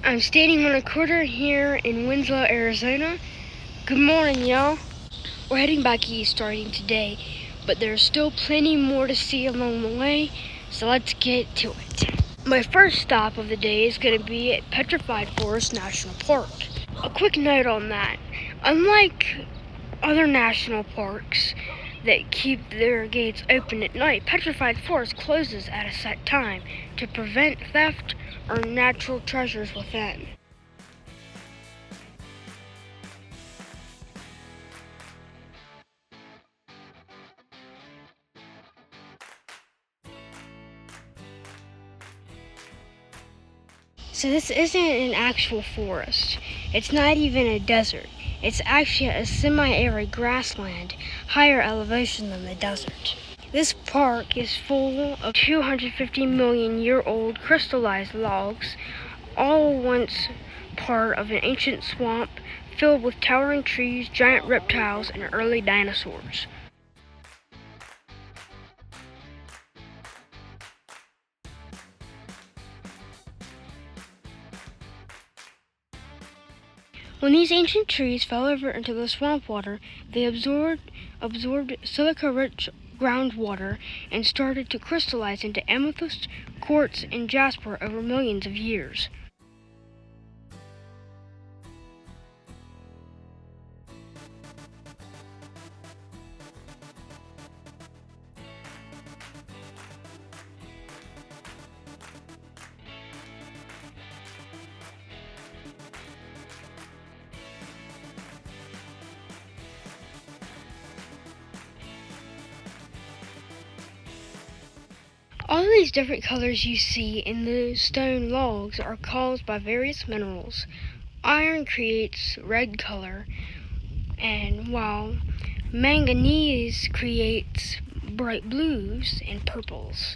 I'm standing on a quarter here in Winslow, Arizona. Good morning, y'all. We're heading back east starting today, but there's still plenty more to see along the way, so let's get to it. My first stop of the day is going to be at Petrified Forest National Park. A quick note on that. Unlike other national parks that keep their gates open at night, Petrified Forest closes at a set time to prevent theft or natural treasures within. So this isn't an actual forest. It's not even a desert. It's actually a semi-arid grassland, higher elevation than the desert. This park is full of 250 million year old crystallized logs, all once part of an ancient swamp filled with towering trees, giant reptiles, and early dinosaurs. When these ancient trees fell over into the swamp water, they absorbed silica-rich groundwater and started to crystallize into amethyst, quartz, and jasper over millions of years. All of these different colors you see in the stone logs are caused by various minerals. Iron creates red color, and while manganese creates bright blues and purples.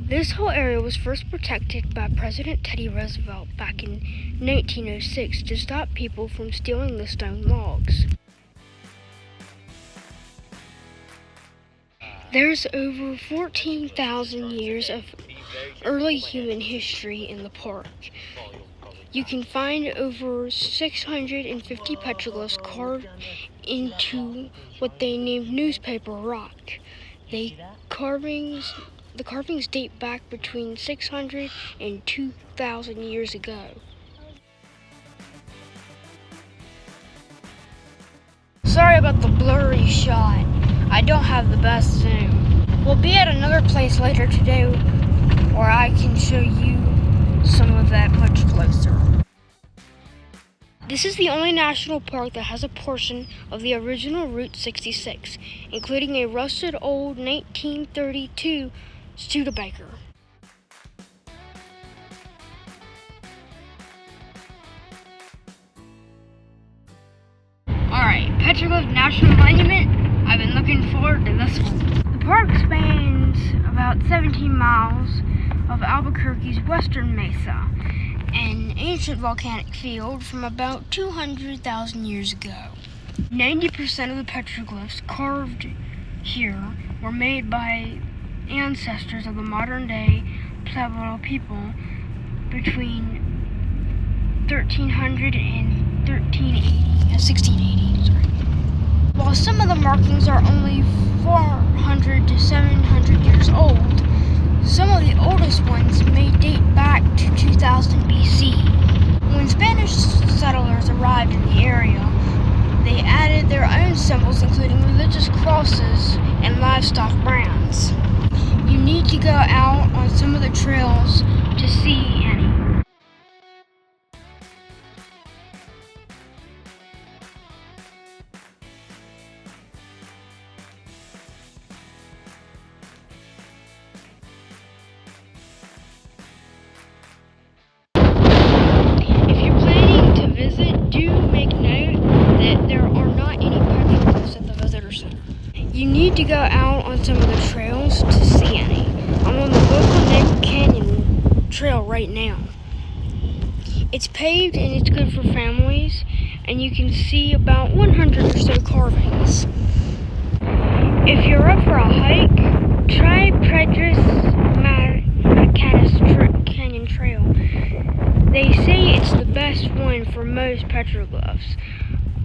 This whole area was first protected by President Teddy Roosevelt back in 1906 to stop people from stealing the stone logs. There's over 14,000 years of early human history in the park. You can find over 650 petroglyphs carved into what they named newspaper rock. The carvings date back between 600 and 2,000 years ago. Sorry about the blurry shot. I don't have the best zoom. We'll be at another place later today where I can show you some of that much closer. This is the only national park that has a portion of the original Route 66, including a rusted old 1932 Studebaker. Alright, Petroglyph National Monument. I've been looking forward to this one. The park spans about 17 miles of Albuquerque's western mesa, an ancient volcanic field from about 200,000 years ago. 90% of the petroglyphs carved here were made by ancestors of the modern-day Pueblo people between 1300 and 1680. While some of the markings are only 400 to 700 years old, some of the oldest ones may date back to 2000 BC. When Spanish settlers arrived in the area, they added their own symbols, including religious crosses and livestock brands. You need to go out on some of the trails to see any. If you're planning to visit, do make note that there are not any petroglyphs at the visitor center. You need to go out on some of the trails to see any. I'm on the local Nick Canyon trail right now. It's paved and it's good for families, and you can see about 100 or so carvings. If you're up for a hike, try Petroglyphs Canyon Trail. They say it's the best one for most petroglyphs,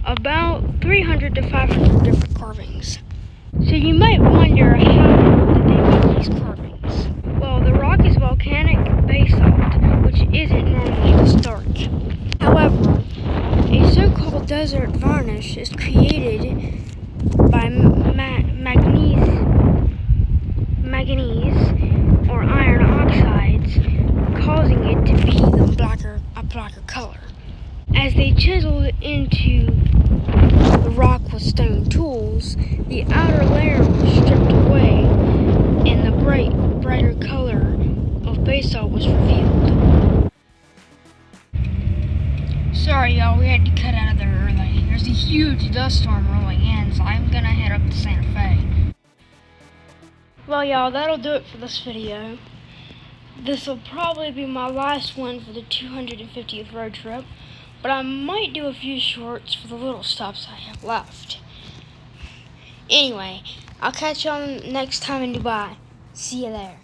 about 300 to 500 different carvings. So you might wonder, how did they make these carvings? Well, the rock is volcanic basalt, which isn't normally the starch. However, a so-called desert varnish is created by manganese or iron oxides, causing it to be a blacker color. As they chiseled into the rock with stone tools, the outer layer was stripped away and the brighter color of basalt was revealed. Sorry y'all, we had to cut out of there early. There's a huge dust storm rolling in, so I'm gonna head up to Santa Fe. Well y'all, that'll do it for this video. This will probably be my last one for the 250th road trip, but I might do a few shorts for the little stops I have left. Anyway, I'll catch y'all next time in Dubai. See you there.